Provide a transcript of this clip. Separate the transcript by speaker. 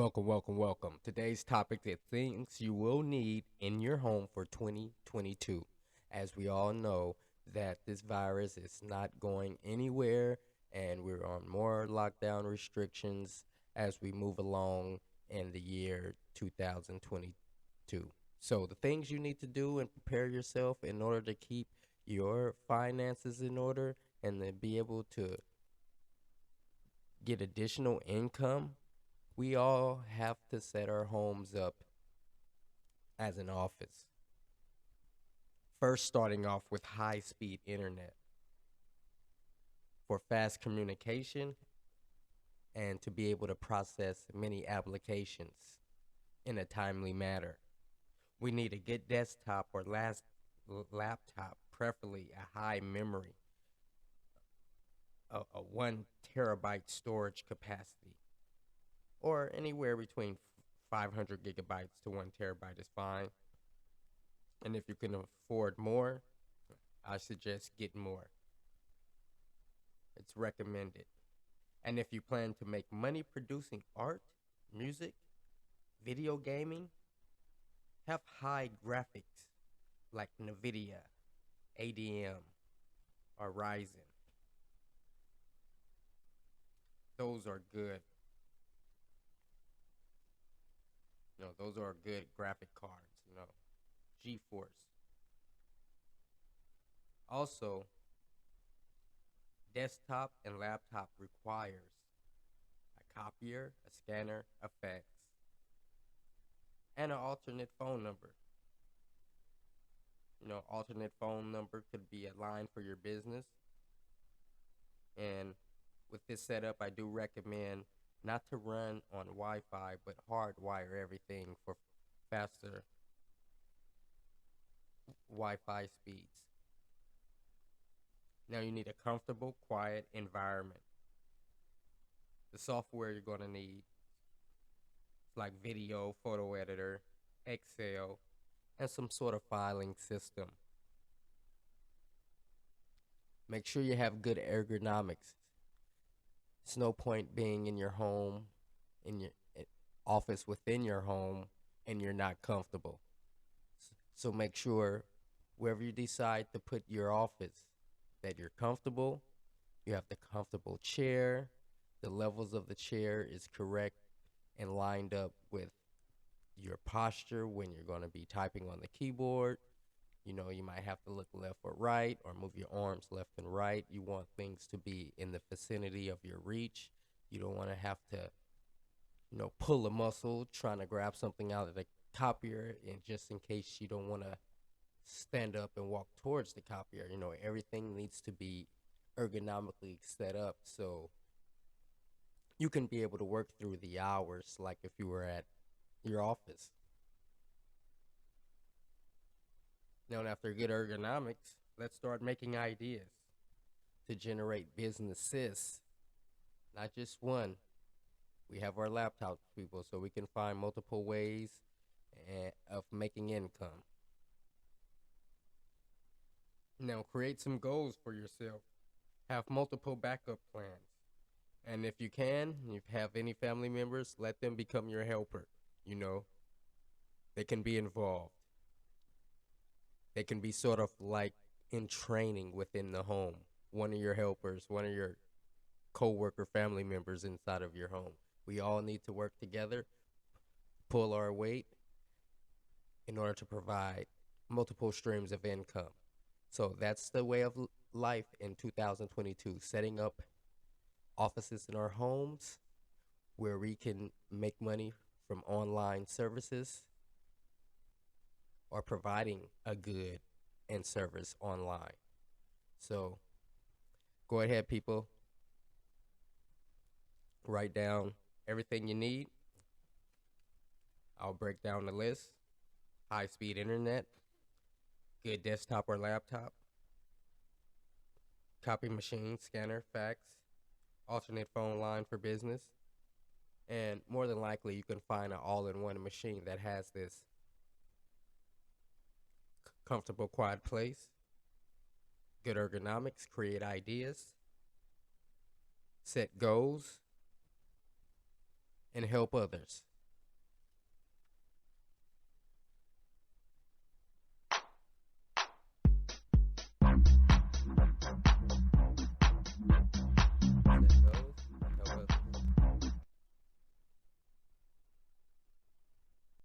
Speaker 1: Welcome. Today's topic is things you will need in your home for 2022. As we all know that this virus is not going anywhere and we're on more lockdown restrictions as we move along in the year 2022. So the things you need to do and prepare yourself in order to keep your finances in order and to be able to get additional income, we all have to set our homes up as an office. First, starting off with high speed internet for fast communication and to be able to process many applications in a timely manner. We need a good desktop or laptop, preferably a high memory, a 1 terabyte storage capacity, or anywhere between 500 gigabytes to 1 terabyte is fine. And if you can afford more, I suggest getting more. It's recommended. And if you plan to make money producing art, music, video gaming, have high graphics like NVIDIA, ADM, or Ryzen. Those are good. Those are good graphic cards, GeForce. Also, desktop and laptop requires a copier, a scanner, a fax, and an alternate phone number. Alternate phone number could be a line for your business. And with this setup, I do recommend not to run on Wi-Fi, but hardwire everything for faster Wi-Fi speeds. Now you need a comfortable, quiet environment. The software you're going to need, like video, photo editor, Excel, and some sort of filing system. Make sure you have good ergonomics. It's no point being in your home, in your office within your home, and you're not comfortable. So make sure wherever you decide to put your office that you're comfortable, you have the comfortable chair, the levels of the chair is correct and lined up with your posture when you're going to be typing on the keyboard. You might have to look left or right or move your arms left and right. You want things to be in the vicinity of your reach. You don't want to have to, pull a muscle trying to grab something out of the copier, and just in case you don't want to stand up and walk towards the copier. Everything needs to be ergonomically set up so you can be able to work through the hours like if you were at your office. Now, after good ergonomics, let's start making ideas to generate businesses, not just one. We have our laptop people, so we can find multiple ways of making income. Now, create some goals for yourself. Have multiple backup plans. And if you have any family members, let them become your helper. They can be involved. They can be sort of like in training within the home. One of your helpers, one of your co-worker family members inside of your home. We all need to work together, pull our weight in order to provide multiple streams of income. So that's the way of life in 2022, setting up offices in our homes where we can make money from online services or providing a good and service online. So go ahead, people. Write down everything you need. I'll break down the list. High-speed internet, good desktop or laptop, copy machine, scanner, fax, alternate phone line for business, and more than likely you can find an all-in-one machine that has this comfortable, quiet place, good ergonomics, create ideas, set goals, and help others.